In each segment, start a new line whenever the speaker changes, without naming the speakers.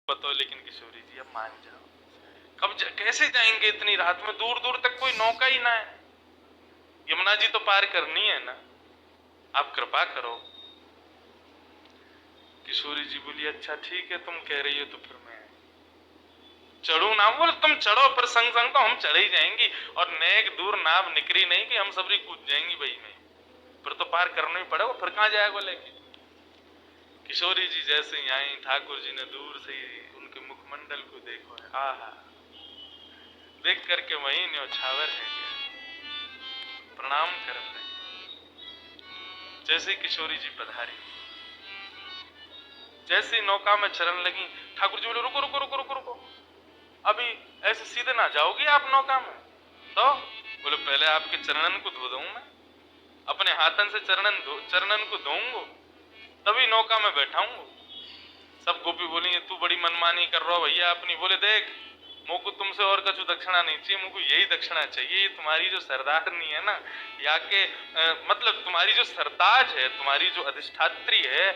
बताओ लेकिन किशोरी जी अब मान जाओ, कैसे जाएंगे इतनी रात में? दूर दूर तक कोई नौका ही ना है, यमुना जी तो पार करनी है ना, आप कृपा करो। किशोरी जी बोली अच्छा ठीक है, तुम कह रही हो तो फिर मैं चढ़ू ना? बोले तुम चढ़ो, पर संग संग तो हम चढ़ ही जाएंगी, और नेक दूर नाव निकरी नहीं कि हम सबरी कूद जाएंगी भाई में, फिर तो पार करना ही पड़ेगा, फिर कहाँ जाएगा लेके। किशोरी जी जैसे ही आई, ठाकुर जी ने दूर से ही उनके मुखमंडल को देखो है, आहा, देख करके वही न्योछावर है प्रणाम कर रहे। जैसे किशोरी जी पधारी, जैसी नौका में चरण लगी, ठाकुर जी बोले रुको रुको रुको रुको रुको, अभी ऐसे सीधे ना जाओगी आप नौका में? तो बोले पहले आपके चरणन को धो दूं मैं, अपने हाथन से चरणन को धोऊंगा, तभी नौका में बैठाऊंगा। सब गोपी बोली तू बड़ी मनमानी कर रहा भैया अपनी। बोले देख, मुझको तुमसे और कछु दक्षिणा नहीं चाहिए, मुझको यही दक्षिणा चाहिए, ये तुम्हारी जो सरदारनी है ना, या के मतलब तुम्हारी जो सरताज है, तुम्हारी जो अधिष्ठात्री है,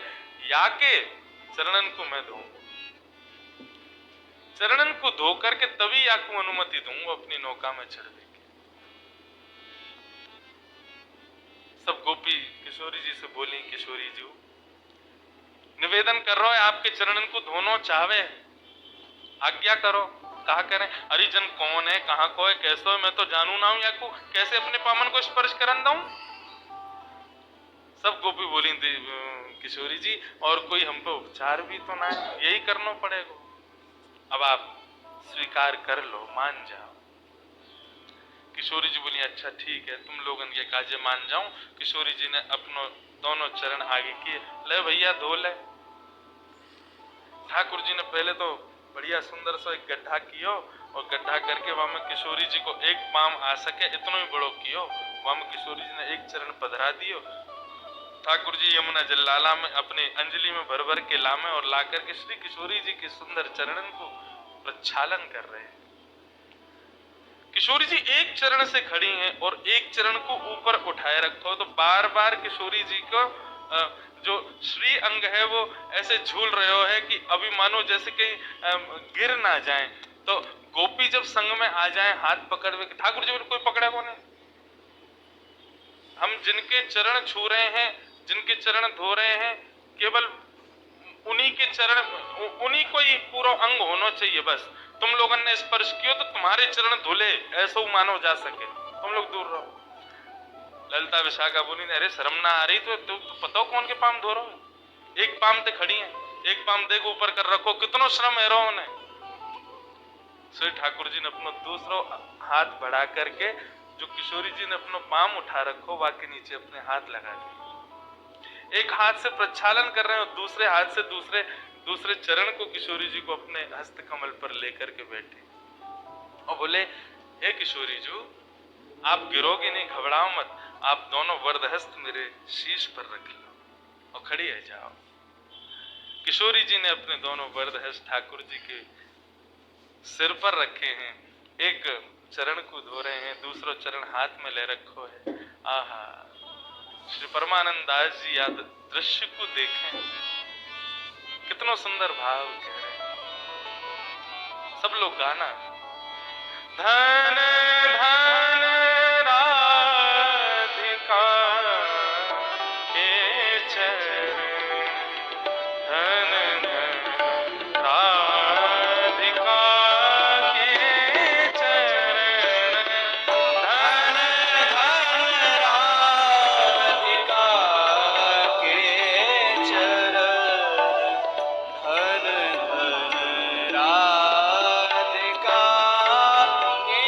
या के चरणन को मैं धोऊंगा, चरणन को धो करके तभी आपको अनुमति दूंगा अपनी नौका में चढ़ने की। सब गोपी किशोरी जी से बोली किशोरी जी निवेदन कर रहा है आपके चरणन को धोनो चाहे, आज्ञा करो, कहा करें। हरिजन कौन है, कहाँ को है, कैसो है, मैं तो जानू ना हूं, या को कैसे अपने पामन को स्पर्श करन दूं? सब गोपी बोली किशोरी जी और कोई हम पे उपचार भी तो ना है, यही करना पड़ेगा, अब आप स्वीकार कर लो, मान जाओ। किशोरी जी बोली अच्छा ठीक है, तुम लोगन के काजे मान जाऊं। किशोरी जी ने अपनो दोनों चरण आगे किए, ले भैया धो ले। ठाकुर जी ने पहले तो बढ़िया सुंदर सा एक गड्ढा कियो, और गड्ढा करके वहां में किशोरी जी को एक पाम आ सके इतना ही बड़ो कियो, वहां में किशोरी जी ने एक चरण पधरा दियो। ठाकुर जी यमुना जलाला में अपने अंजलि में भर भर के लामे, और ला करके श्री किशोरी जी के सुंदर चरणन को प्रक्षालन कर रहे हैं। किशोरी जी एक चरण से खड़ी हैं और एक चरण को ऊपर उठाए रखो, तो बार बार किशोरी जी को जो श्री अंग है वो ऐसे झूल रहे हो है कि अभी मानो जैसे कहीं गिर ना जाए। तो गोपी जब संग में आ जाए हाथ पकड़ के, ठाकुर जी कोई पकड़ा को नहीं, हम जिनके चरण छू रहे हैं, जिनके चरण धो रहे हैं, केवल उन्हीं के चरण, उन्हीं को ही पूरा अंग होना चाहिए बस। तुम लोगों ने स्पर्श किया तो तुम्हारे चरण धुले ऐसा मानो जा सके, तुम लोग दूर रहो। ललिता विशाखा बोली अरे शर्म ना आ रही तो पता कौन के पाम धो रहे हो? एक पाम ते खड़ी है, एक पाम देख ऊपर कर रखो, कितनो श्रम है रहो ने। श्री ठाकुर जी ने अपना दूसरा हाथ बढ़ा करके जो किशोरी जी ने अपना पाम उठा रखो वहां के नीचे अपने हाथ लगा दिए, एक हाथ से प्रक्षालन कर रहे हैं और दूसरे हाथ से दूसरे चरण को किशोरी जी को अपने हस्त कमल पर लेकर के बैठे और बोले हे किशोरी जी आप गिरोगे नहीं, घबराओ मत, आप दोनों वरदहस्त मेरे शीश पर रख लो और खड़ी है जाओ। किशोरी जी ने अपने दोनों वरदहस्त ठाकुर जी के सिर पर रखे हैं, एक चरण को धो रहे हैं, दूसरा चरण हाथ में ले रखो है। आहा, श्री परमानंद दास जी याद दृश्य को देखें, कितना सुंदर भाव कह रहे हैं। सब लोग गाना धन धन राधिका के चरण, धन धन राधिका के चरण, धन धन राधिका के चरण, धन धन राधिका के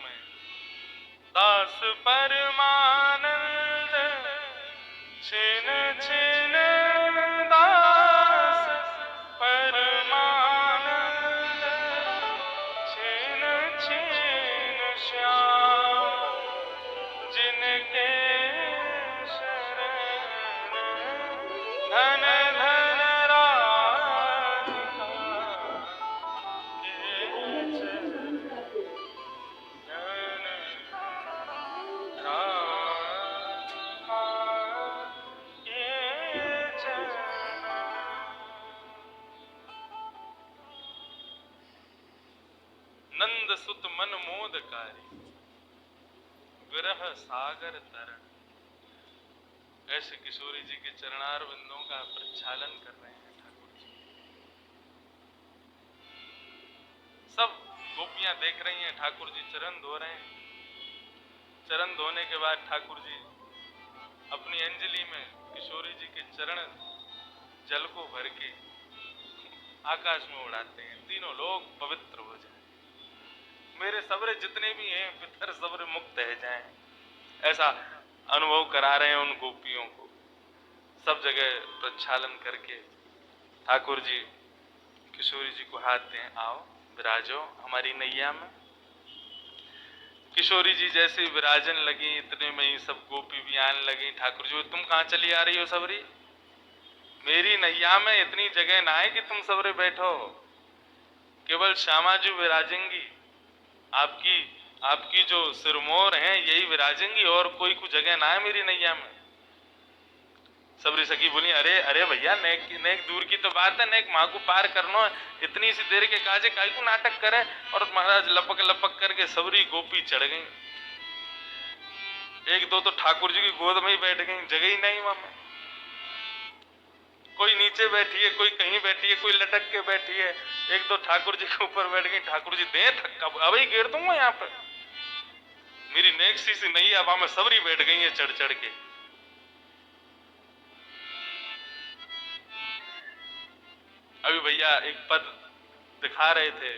में दास परमानंद छिन छिन दास परमानंद छिन छिन श्याम जिनके शरण धन धन राधिका के चरण धन राधिका के चरण। नंद सुत मन मोदकारी विरह सागर तरण। ऐसे किशोरी जी के चरणार बिंदों का प्रक्षालन कर रहे हैं ठाकुर जी। सब गोपियां देख रही हैं, ठाकुर जी चरण धो रहे हैं। चरण धोने के बाद ठाकुर जी अपनी अंजलि में किशोरी जी के चरण जल को भर के आकाश में उड़ाते हैं, तीनों लोग पवित्र हो जाएं, मेरे सबरे जितने भी हैं पितर सबरे मुक्त रह जाएं। ऐसा अनुभव करा रहे हैं उन गोपियों को। सब जगह प्रक्षालन करके ठाकुर जी किशोरी जी को हाथ दें, आओ विराजो हमारी नैया में। किशोरी जी जैसे विराजन लगी, इतने में ही सब गोपी भी आने लगी। ठाकुर जी, तुम कहाँ चली आ रही हो सबरी? मेरी नैया में इतनी जगह ना है कि तुम सबरे बैठो, केवल श्यामा जी विराजेंगी, आपकी जो सिरमौर हैं यही विराजेंगी, और कोई कुछ जगह ना है मेरी नैया में। सबरी सखी बोली, अरे अरे भैया, नेक दूर की तो बात है, नेक माँ को पार करना, इतनी सी देर के काजे काई को नाटक करे। और महाराज लपक लपक करके सबरी गोपी चढ़ गई। एक दो तो ठाकुर जी की गोद में ही बैठ गई, जगह ही नहीं वहां में। कोई नीचे बैठी है, कोई कहीं बैठी है, कोई लटक के बैठी है। एक दो ठाकुर जी के ऊपर बैठ गई। ठाकुर जी दे थक्का, अब ही गिर दूंगा यहाँ पर। मेरी नेक सी नहीं, अब में सबरी बैठ गई है चढ़ चढ़ के। अभी भैया एक पद दिखा रहे थे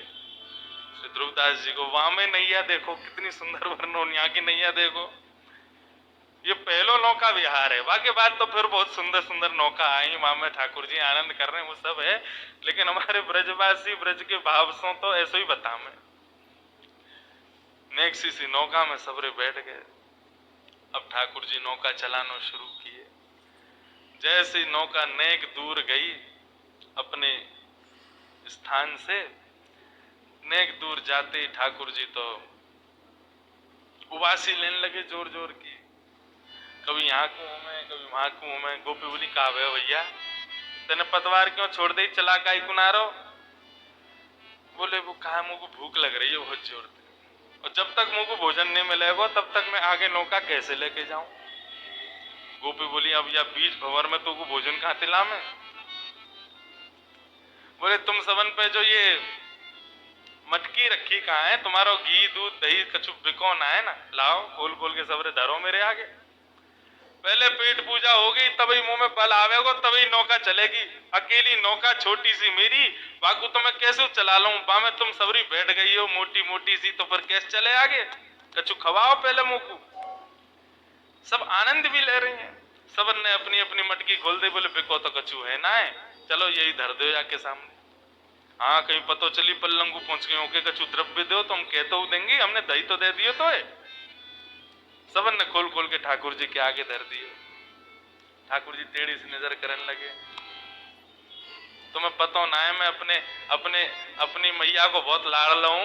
श्री ध्रुवदास जी को, वहां में नैया देखो कितनी सुंदर वर्णन, यहाँ की नैया देखो। ये पहलो नौका विहार है, बाकी बात तो फिर बहुत सुंदर सुंदर नौका आई, वहां में ठाकुर जी आनंद कर रहे हैं, वो सब है। लेकिन हमारे ब्रजवासी ब्रज के भाव सो तो ऐसे ही बता मैं। नेक सी नौका में सबरे बैठ गए। अब ठाकुर जी नौका चलाना शुरू किए। जैसे नौका नेक दूर गई अपने स्थान से, नेक दूर जाते ही ठाकुर जी तो उबासी लेने लगे जोर जोर की। कभी यहाँ को मैं, कभी वहां को मैं। गोपी बोली, कहा भैया तेने पतवार क्यों छोड़ दे, चला काई कुनारो? बोले, वो कहा मुझको भूख लग रही है बहुत जोर से, और जब तक मुझको भोजन नहीं मिलेगा तब तक मैं आगे नौका कैसे लेके जाऊं? गोपी बोली, अब या बीच भंवर में तो को भोजन कहाँ तिला में? बोले, तुम सबन पे जो ये मटकी रखी कहाँ है? तुम्हारा घी दूध दही कछु बिको ना है ना, लाओ खोल खोल के सबरे धरो मेरे आगे। पहले पेट पूजा होगी, तभी मुंह में बल आवेगा, तभी नौका चलेगी। अकेली नौका छोटी सी मेरी, बाकू तो मैं कैसे चला लूं? बा में तुम सबरी बैठ गई हो मोटी मोटी सी, तो फिर कैसे चले आगे? कछु खवाओ पहले मुंह को। सब आनंद भी ले रही हैं। सबन ने अपनी अपनी मटकी खोल दे। बोले, बिको तो कछु है ना है, चलो यही धर दो जाके सामने। हाँ, कहीं पतो चली पल्लंगू पहुंच गए होके, कछु द्रव्य दो तो हम कहते हो देंगे, हमने दही तो दे दियो तो है। सबन ने खोल खोल के ठाकुर जी के आगे धर दिए। ठाकुर जी टेढ़ी से नजर करने लगे। तुम्हें पता ना है, मैं अपनी मैया को बहुत लाड़ लूं,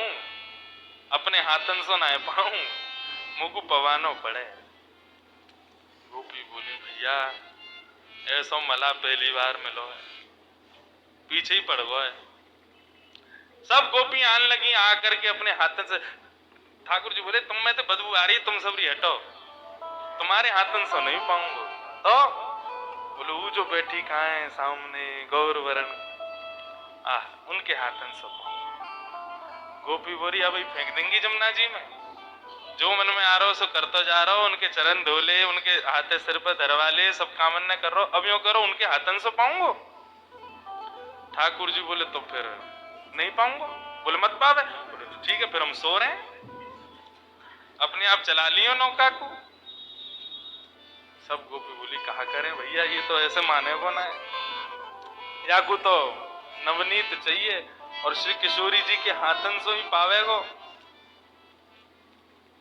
अपने हाथन से ना पाऊं, मुझको पवानो पड़े। गोपी बोली, भैया ऐसा मला पहली बार मिलो है, पीछे ही पड़ गो है। सब गोपी आने लगी आकर के अपने हाथन से। ठाकुर जी बोले, तुम में तो बदबू आ रही है, तुम सबरी हटो, तुम्हारे हाथन से नहीं पाऊंगा। तो बोले, वो जो बैठी कहाँ है सामने गौर वरण, उनके हाथन से पाऊंगा। गोपी बोली, अब फेंक देंगी जमुना जी में, जो मन में आ रहा हो सो करता जा रहा हो, उनके चरण धोले, उनके हाथे सिर पर धरवा ले, सब कामना कर रहा हो, अब यूं करो उनके हाथन से पाऊंगा। ठाकुर जी बोले, तो फिर नहीं पाऊंगा। बोले, मत पावे। बोले, तो ठीक है, फिर हम सो रहे हैं। अपने आप चला लियो नौका को। सब गोपी बोली कहा करें भैया, ये तो ऐसे माने को ना है, या को तो नवनीत चाहिए और श्री किशोरी जी के हाथन से ही पावेगो।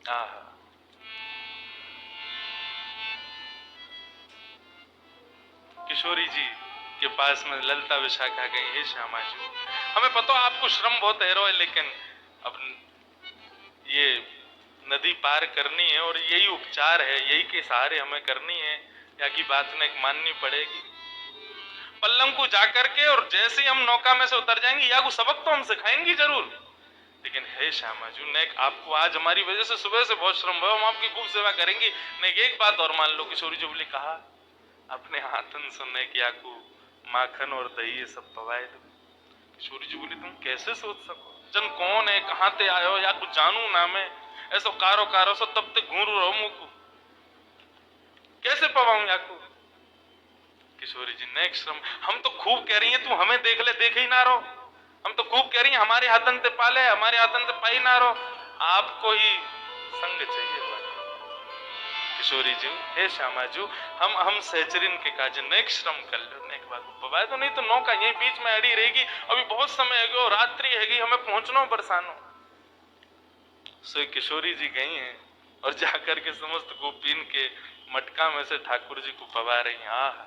आहा, किशोरी जी के पास में ललिता विशाखा गई, हे श्यामा जी हमें पता आपको श्रम बहुत है रो, लेकिन अब ये नदी पार करनी है और यही उपचार है, यही के सहारे हमें करनी है, या की बात ने माननी पड़ेगी। पल्लम को जाकर के और जैसे ही हम नौका में से उतर जाएंगे या को सबक तो हम सिखाएंगे जरूर, लेकिन हे श्यामा जी ने आपको आज हमारी वजह से सुबह से बहुत श्रम हुआ, हम आपकी खूब सेवा करेंगे। नहीं एक बात और मान लो, किशोरी जी बोली कहा अपने हाथन सुनने की आपको माखन और दही ये सब पवाए दो। किशोरी जी बोली तुम कैसे सोच सको, जन कौन है, कहाँ ते आयो, या कुछ जानू ना मैं, ऐसा कारो कारो सो तब तक घूरू रहो मुंह को, कैसे पवाऊं याकू। किशोरी जी ने श्रम, हम तो खूब कह रही है तू हमें देख ले, देख ही ना रहो, हम तो खूब कह रही है हमारे हाथन ते पाले, हमारे हाथन ते पाई ना रहो, आपको ही संग चाहिए। किशोरी जी हे श्यामा जी हम सहचरीन के काज नेक श्रम कर लो, नेक बात पवाए तो नहीं तो नौका यही बीच में अड़ी रहेगी, अभी बहुत समय है, रात्रि है, हमें पहुंचना बरसानो। सो किशोरी जी गई हैं और जाकर के समस्त गोपीन के मटका में से ठाकुर जी को पवा रही हैं।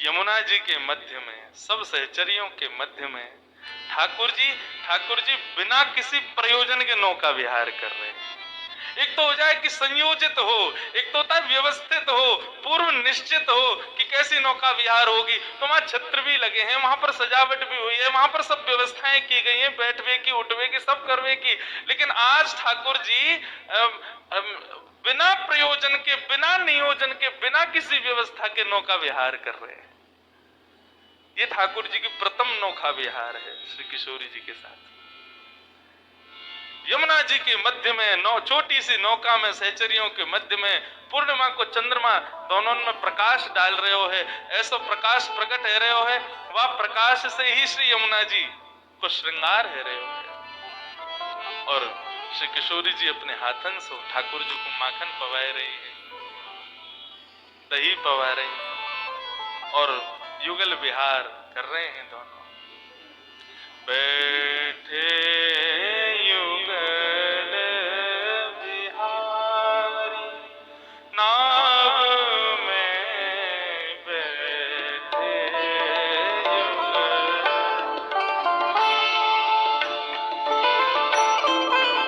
यमुना जी के मध्य में, सब सहचरियों के मध्य में ठाकुर जी बिना किसी प्रयोजन के नौका विहार कर रहे हैं। एक तो हो जाए कि संयोजित हो, एक तो होता है व्यवस्थित हो, पूर्व निश्चित हो कि कैसी नौका विहार होगी, तो वहां छत्र भी लगे हैं, वहां पर सजावट भी हुई है, वहां पर सब व्यवस्थाएं की गई हैं, बैठवे की उठवे की सब करवे की, लेकिन आज ठाकुर जी बिना प्रयोजन के, बिना नियोजन के, बिना किसी व्यवस्था के नौका विहार कर रहे हैं। ये ठाकुर जी की प्रथम नौका विहार है श्री किशोरी जी के साथ। यमुना जी के मध्य में छोटी सी नौका में सहचरियों के मध्य में पूर्णिमा को चंद्रमा दोनों में प्रकाश डाल रहे हो है, ऐसा प्रकाश प्रकट है रहे हो है, वह प्रकाश से ही श्री यमुना जी को श्रृंगार है रहे हो है। और श्री किशोरी जी अपने हाथन से ठाकुर जी को माखन पवाए रही है, दही पवा रही है और युगल विहार कर रहे हैं दोनों। बैठे युगल विहारी नाव में बैठे युगल,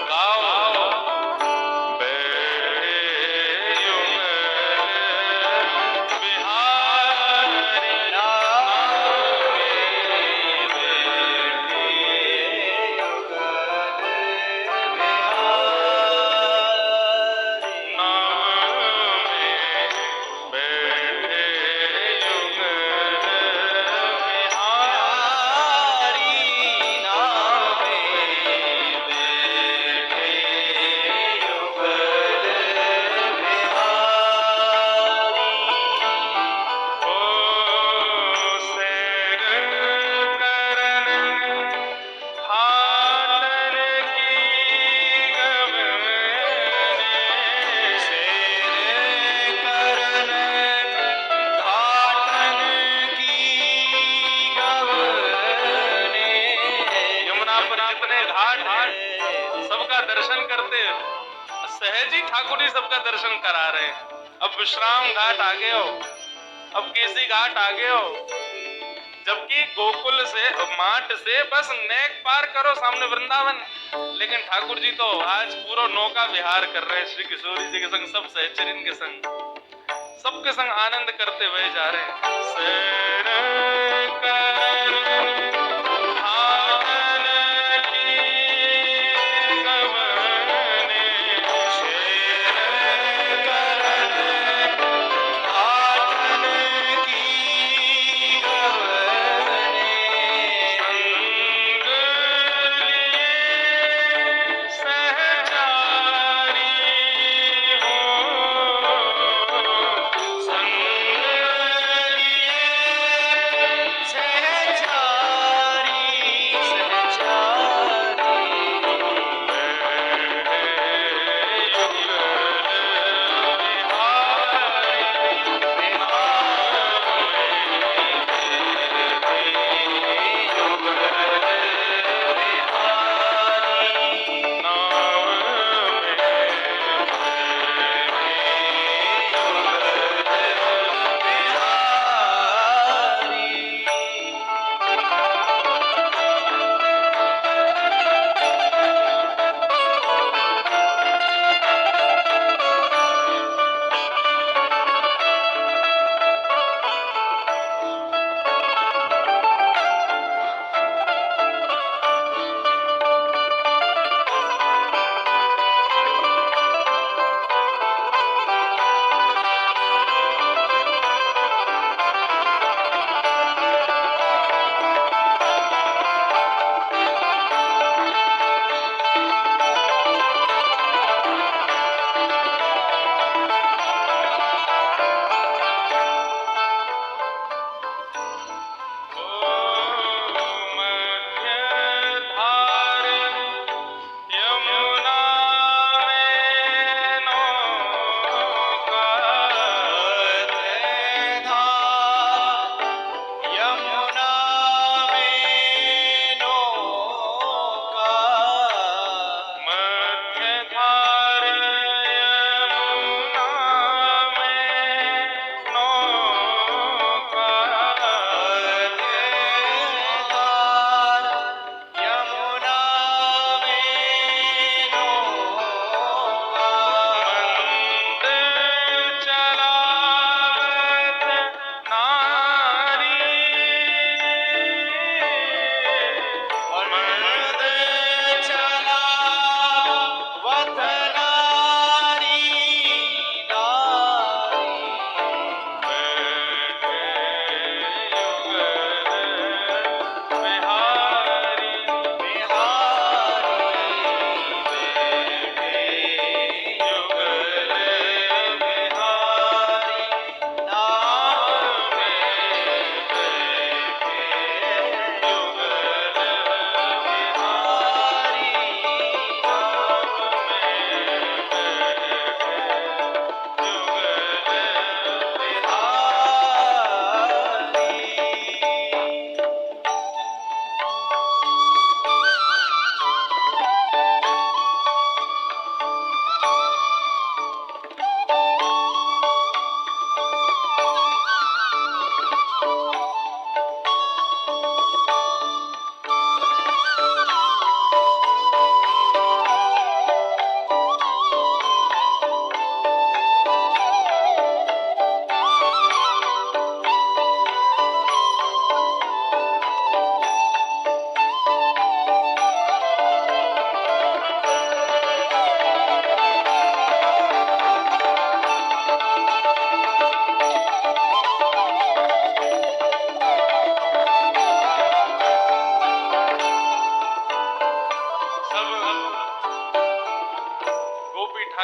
गाओ बैठे युगल विहारी नाव में बैठे सबका दर्शन करते, सहज ही ठाकुर जी सबका दर्शन करा रहे हैं। अब विश्राम घाट आ गए हो, अब केसी घाट आ गए हो, जबकि गोकुल से माठ से बस नेक पार करो सामने वृंदावन, लेकिन ठाकुर जी तो आज पूरा नौका विहार कर रहे हैं श्री किशोरी जी के संग, सब सहचरिन के संग, सबके संग आनंद करते हुए जा रहे हैं।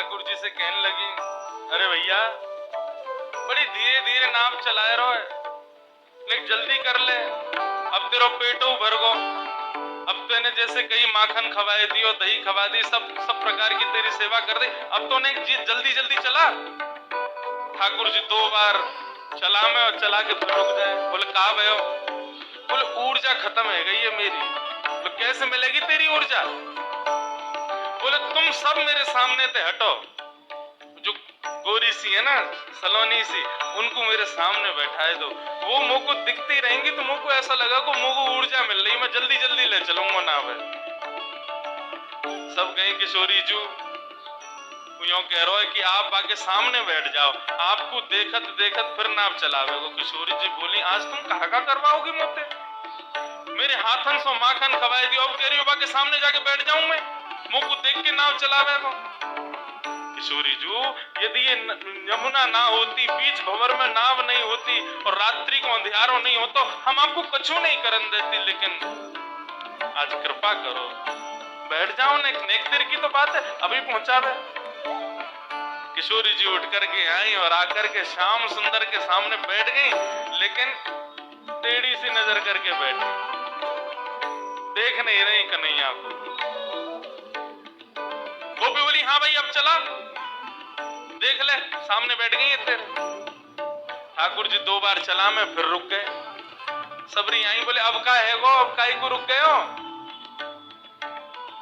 ठाकुर जी से कहने लगी, अरे भैया बड़ी धीरे धीरे नाव चलाए रहो, लेकिन जल्दी कर ले, अब तेरो पेटो भर गो, अब तूने जैसे कहीं माखन खवाए दी और दही खवा दी, सब प्रकार की तेरी सेवा कर दी, अब तो ने जल्दी जल्दी चला। ठाकुर जी 2 बार चला में और चला के फिर रुक जाए। बोले कहा भयो? बोले ऊर्जा खत्म है गई है मेरी। बोले कैसे मिलेगी तेरी ऊर्जा? बोले तुम सब मेरे सामने से हटो, जो गोरी सी है ना सलोनी सी, उनको मेरे सामने बैठाए दो, वो मुंह को दिखती रहेंगी तो मुंह को ऐसा लगा को मुंह को ऊर्जा मिल रही, मैं जल्दी जल्दी ले चलूंगा नाव। सब कहीं किशोरी जू यूं कह रहा है कि आप आके सामने बैठ जाओ, आपको देखत देखत फिर नाव चलावे। वो किशोरी जी बोली, आज तुम कहा का करवाओगी मुझसे? मेरे हाथन सो माखन खवाए दियो, अब कह रही हो बाकी सामने जाके बैठ जाऊं मैं, मुंह को देख के नाव चलावे को। किशोरी जू, यदि ये यमुना ना होती, बीच भंवर में नाव नहीं होती और रात्रि को अंधियारो नहीं हो तो हम आपको कछु नहीं करन देती, लेकिन आज कृपा करो बैठ जाओ ना, नेक देर की तो बात है, अभी पहुंचावे। किशोरी जी उठ करके आई और आकर के श्याम सुंदर के सामने बैठ गई, लेकिन टेढ़ी सी नजर करके बैठी, देख नहीं रही कन्हैया को। गोपी बोली, हाँ भाई अब चला, देख ले सामने बैठ गई है तेरे। ठाकुर जी 2 बार चला में फिर रुक गए। सबरी आई, बोले अब का है गो, अब काई को रुक गए हो?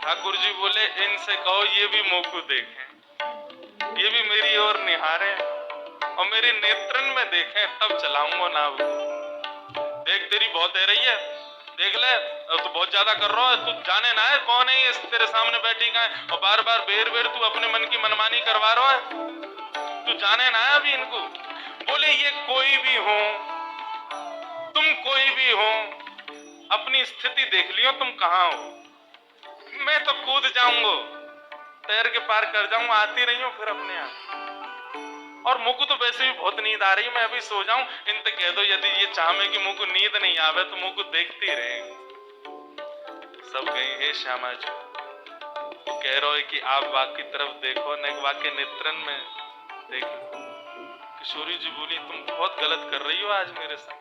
ठाकुर जी बोले, इनसे कहो ये भी मुंह को देखें, ये भी मेरी ओर निहारे और मेरे नेत्रन में देखें, तब चलाऊंगा नाव को। देख तेरी बहुत दे रही है, देख ले, अब तो बहुत ज्यादा कर रहा है, तू जाने ना है कौन है ये तेरे सामने बैठी का है, और बार बार बेर बेर तू अपने मन की मनमानी करवा रहा है, तू जाने ना है अभी इनको। बोले ये कोई भी हो, तुम कोई भी हो, अपनी स्थिति देख लियो तुम कहाँ हो, मैं तो कूद जाऊंगा, तैर के पार कर जाऊंगा, आती रही हूँ फिर अपने आप। और मुझको तो वैसे भी बहुत नींद आ रही है, मैं अभी सो जाऊं, इनसे कह दो यदि ये चाहे कि मुझको नींद नहीं आवे तो मुझको देखती रहेगी। सब कहीं हे श्यामा जी, वो कह रहे हो कि आप वाक की तरफ देखो, न वाके नेत्रन में देखो। किशोरी जी बोली, तुम बहुत गलत कर रही हो आज मेरे साथ।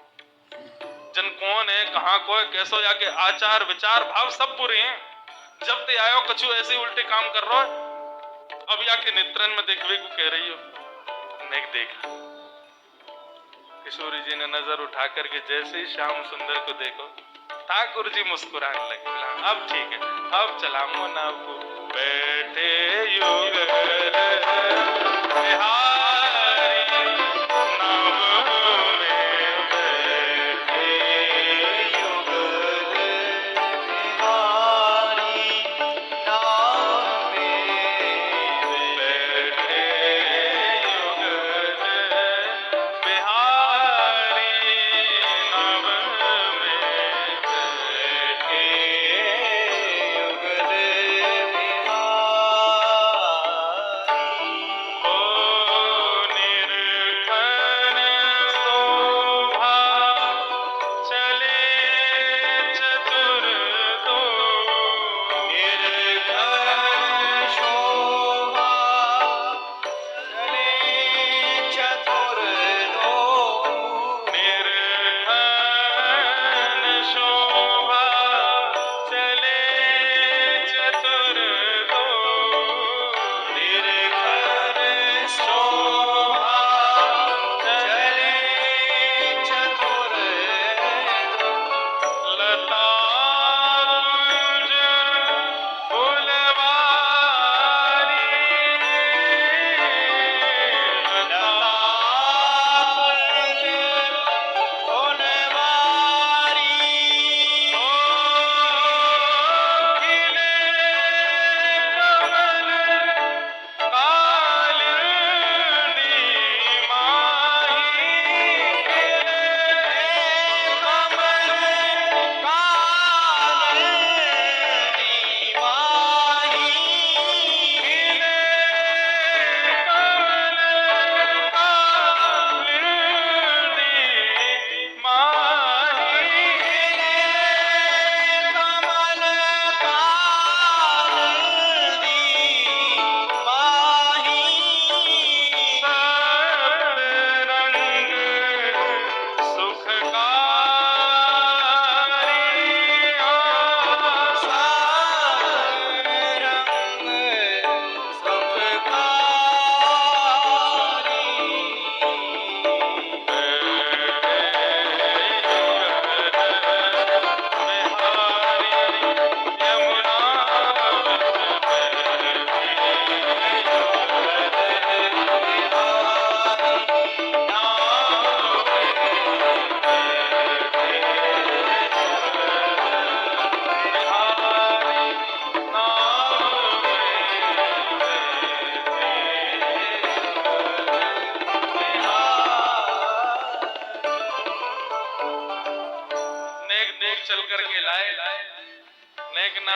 जन कौन है, कहाँ को है, कैसो जाके आचार विचार भाव सब बुरे हैं, जब ते आयो कछु ऐसे उल्टे काम कर रहा है, अब जाके नेत्रन में देखने को कह रही हो। नहीं देखा। किशोरी जी ने नजर उठा करके जैसे ही श्याम सुंदर को देखो, ठाकुर जी मुस्कुराने लगे, अब ठीक है, अब चलाऊंगा नाव को। बैठे युग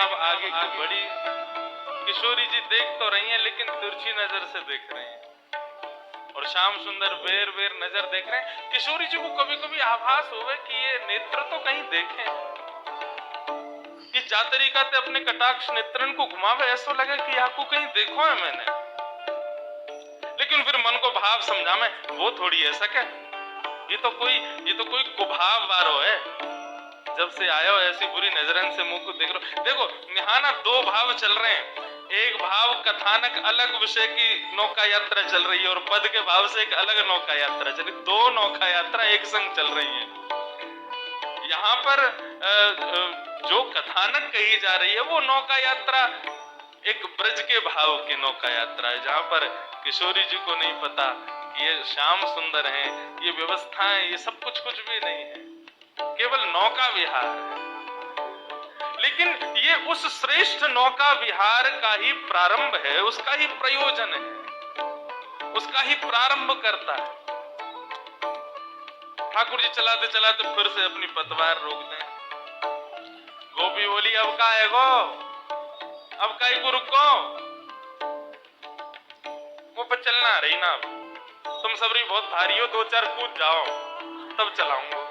अब आगे की बड़ी किशोरी जी देख तो रही हैं लेकिन तिरछी नजर से देख रही हैं और श्याम सुंदर बेर बेर नजर देख रहे हैं। किशोरी जी को कभी कभी आभास होवे कि ये नेत्र तो कहीं देखें, कि जा तरीका ते अपने कटाक्ष नेत्रन को घुमावे, ऐसा लगे कि आपको कहीं देखो है मैंने। लेकिन फिर मन को भाव समझा में वो थोड़ी ऐसा क्या, ये तो कोई कुभाव वारो है। जब से आयो ऐसी बुरी नजरन से मुंह को देख रहे। देखो यहाँ ना दो भाव चल रहे हैं, एक भाव कथानक अलग विषय की नौका यात्रा चल रही है और पद के भाव से एक अलग नौका यात्रा चल रही, दो नौका यात्रा एक संग चल रही है। यहाँ पर जो कथानक कही जा रही है वो नौका यात्रा एक ब्रज के भाव की नौका यात्रा है, जहाँ पर किशोरी जी को नहीं पता कि ये श्याम सुंदर हैं, ये व्यवस्थाएं, ये सब कुछ भी नहीं है, केवल नौका विहार है। लेकिन ये उस श्रेष्ठ नौका विहार का ही प्रारंभ है, उसका ही प्रयोजन है, उसका ही प्रारंभ करता है। ठाकुर जी चलाते चलाते फिर से अपनी पतवार रोक दें। गोपी बोली अब का है गो, अब का ही को रुको, वो पर चलना रही ना, तुम सबरी बहुत भारी हो, 2-4 कूद जाओ तब चलाऊंगा।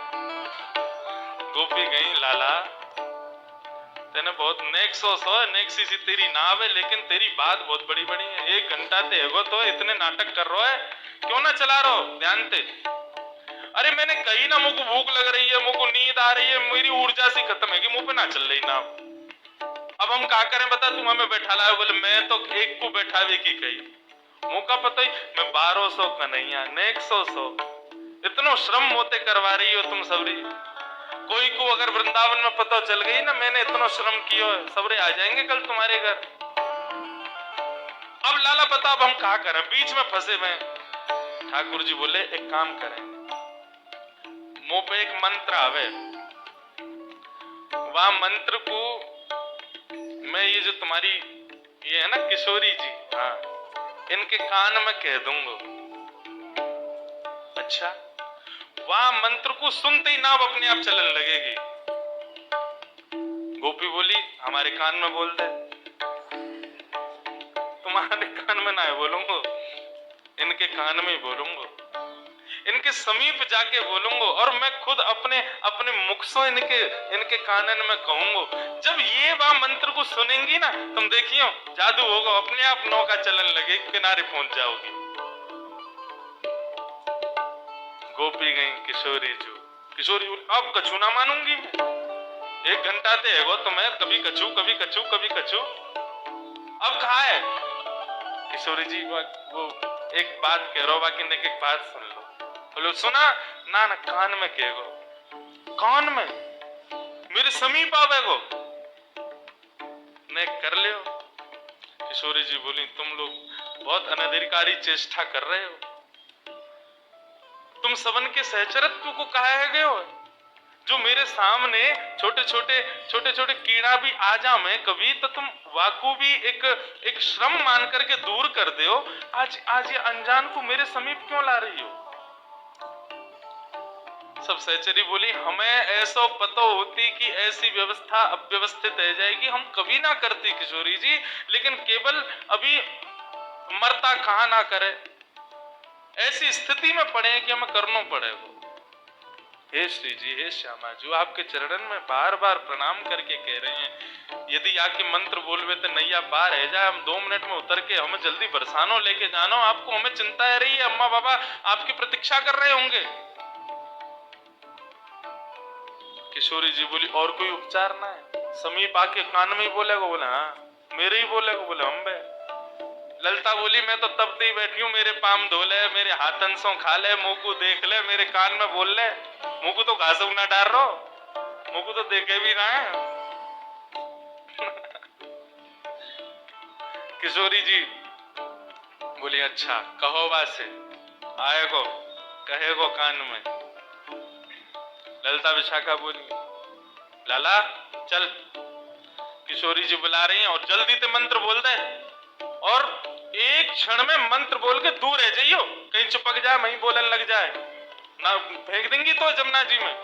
गोपी गई, लाला तेने बहुत नेक सोच हो, नेक सी तेरी नाव है, लेकिन तेरी बात बहुत बड़ी बड़ी है। 1 घंटा ते एगो तो इतने नाटक कर रहा है, क्यों ना चला रहो ध्यान ते। अरे मैंने कही ना मुझको भूख लग रही है, मुझको नींद आ रही है, मेरी ऊर्जा सी खत्म है कि मुंह पे ना चल रही नाव। अब हम क्या करें बता, तुम हमें बैठा लाए। बोले मैं तो एक को बैठावे की कही, मुंह का पता ही मैं 1200 कन्हैया नेक 100 इतनो श्रम मोते करवा रही हो तुम सबरी। कोई को अगर वृंदावन में पता चल गई ना मैंने इतना श्रम किया, सबरे आ जाएंगे कल तुम्हारे घर। अब लाला पता अब हम क्या करें, बीच में फंसे हुए। ठाकुर जी बोले एक काम करें, मुंह पे एक मंत्र आवे, वह मंत्र को मैं ये जो तुम्हारी ये है ना किशोरी जी, हाँ इनके कान में कह दूंगा। अच्छा, वह मंत्र को सुनते ही नाव अपने आप चलने लगेगी। गोपी बोली हमारे कान में बोल दे। तुम्हारे कान में ना बोलूंगा, इनके कान में ही बोलूंगा, इनके समीप जाके बोलूंगा और मैं खुद अपने मुख से इनके कानन में कहूंगा। जब ये वह मंत्र को सुनेंगी ना तुम देखियो जादू होगा, अपने आप नौका चलने लगे, किनारे पहुंच जाओगी। गोपी गई, किशोरी अब कछु ना मानूंगी मैं, 1 घंटा ते है तो मैं कभी कछु अब कहा है। किशोरी जी वो एक बात कह रहा, बाकी ने एक बात सुन लो। बोलो सुना ना ना कान में कहेगो, कान में मेरे समीप आवेगो, ने कर ले। किशोरी जी बोली तुम लोग बहुत अनधिकारी चेष्टा कर रहे हो, तुम सबन के सहचरत्व को कहा है गए हो। जो मेरे सामने छोटे छोटे कीड़ा भी आ जा मैं कभी, तो तुम वाकू भी एक श्रम मान करके दूर कर दे हो। आज ये अनजान को मेरे समीप क्यों ला रही हो। सब सहचरी बोली हमें ऐसा पता होती कि ऐसी व्यवस्था अव्यवस्थित रह जाएगी, हम कभी ना करती किशोरी जी, लेकिन केवल अभी मरता कहा ना करे, ऐसी स्थिति में पड़े कि हमें करना पड़ेगा। हे श्री जी, हे श्यामा जी, आपके चरणन में बार बार प्रणाम करके कह रहे हैं, यदि आके मंत्र बोलवे तो नैया पार है जाए, हम 2 मिनट में उतर के हमें जल्दी बरसानो लेके जानो, आपको हमें चिंता है रही है, अम्मा बाबा आपकी प्रतीक्षा कर रहे होंगे। किशोरी जी बोली और कोई उपचार ना है, समीप आके कान में ही बोलेगा। बोले हाँ मेरे ही बोलेगा। बोले हम बे। ललता बोली मैं तो तब से ही बैठी हूँ, मेरे पाम धो ले, मेरे हाथन सो खा ले, मुंह को देख ले, मेरे कान में बोल ले, मुंह को तो घासू ना डाल रो, मुंह को तो देखे भी ना है। किशोरी जी बोली अच्छा कहो वासे आएगो कहेगो कान में। ललता विशाखा बोली लाला चल, किशोरी जी बुला रही हैं और जल्दी से मंत्र बोल दे, और एक क्षण में मंत्र बोल के दूर रह जाइयो, कहीं चिपक जाए वहीं बोलने लग जाए ना, फेंक देंगी तो जमुना जी में।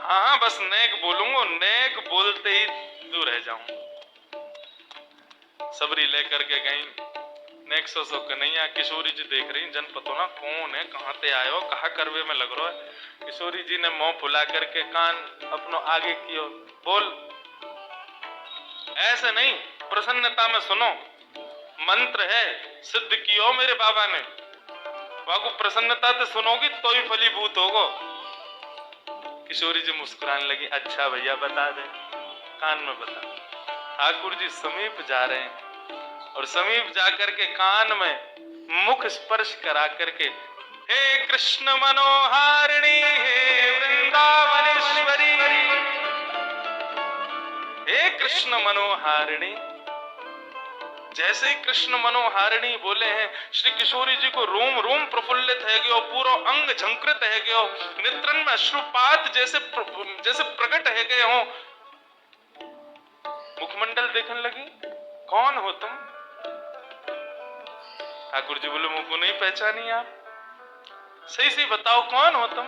हाँ बस नेक बोलूंगा, नेक बोलते ही बिंदु रह जाऊं। सबरी लेकर के गई नेक्सो सो कन्हैया। किशोरी जी देख रही जन पतो ना कौन है, कहाँ ते आयो, कहा करवे में लग रहा है। किशोरी जी ने मुंह फुला करके कान अपनो आगे कियो। बोल, ऐसे नहीं, प्रसन्नता में सुनो, मंत्र है, सिद्ध कियो मेरे बाबा ने। बाबू प्रसन्नता से सुनोगी तो ही फलीभूत होगो। किशोरी जी मुस्कुराने लगी, अच्छा भैया बता दे, कान में बता। ठाकुर जी समीप जा रहे हैं और समीप जाकर के कान में मुख स्पर्श करा करके, हे कृष्ण मनोहारिणी, हे वृंदावनेश्वरी, हे कृष्ण मनोहारिणी। जैसे ही कृष्ण मनोहारिणी बोले हैं, श्री किशोरी जी को रोम रोम प्रफुल्लित है गयो, पूरा अंग झंकृत है गयो, नेत्रन में अश्रुपात जैसे प्रकट है गए हो। मुखमंडल देखने लगी, कौन हो तुम? ठाकुर जी बोले, मुझको नहीं पहचानी आप, सही से बताओ कौन हो तुम?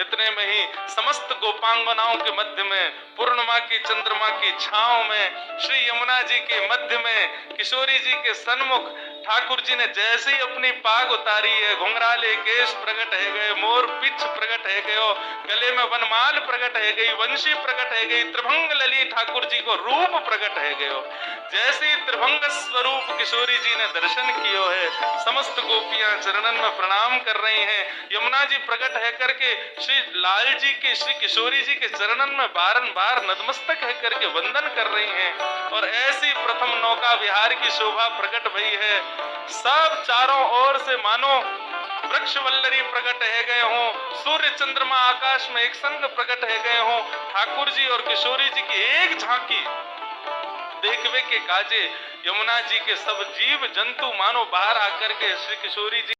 इतने में ही समस्त गोपांगनाओं के मध्य में, पूर्णिमा की चंद्रमा की छांव में, श्री यमुना जी के मध्य में, किशोरी जी के सन्मुख ठाकुर जी ने जैसे ही अपनी पाग उतारी है, घुंघराले केश प्रकट है गए, मोर पिछ प्रकट है गयो, गले में वनमाल प्रकट है गई, वंशी प्रकट है गई, त्रिभंग लली ठाकुर जी को रूप प्रकट है गयो। जैसे ही त्रिभंग स्वरूप किशोरी जी ने दर्शन कियो है, समस्त गोपियां चरणन में प्रणाम कर रही हैं। यमुना जी प्रकट है करके श्री लाल जी के, श्री किशोरी जी के चरणन में बारंबार नतमस्तक है करके वंदन कर रही हैं। और ऐसी प्रथम नौका विहार की शोभा प्रकट भई है। सब चारों ओर से मानो वृक्ष वल्लरी प्रकट है गए हों, सूर्य चंद्रमा आकाश में एक संग प्रकट है गए हों। ठाकुर जी और किशोरी जी की एक झांकी देखवे के काजे यमुना जी के सब जीव जंतु मानो बाहर आकर के श्री किशोरी जी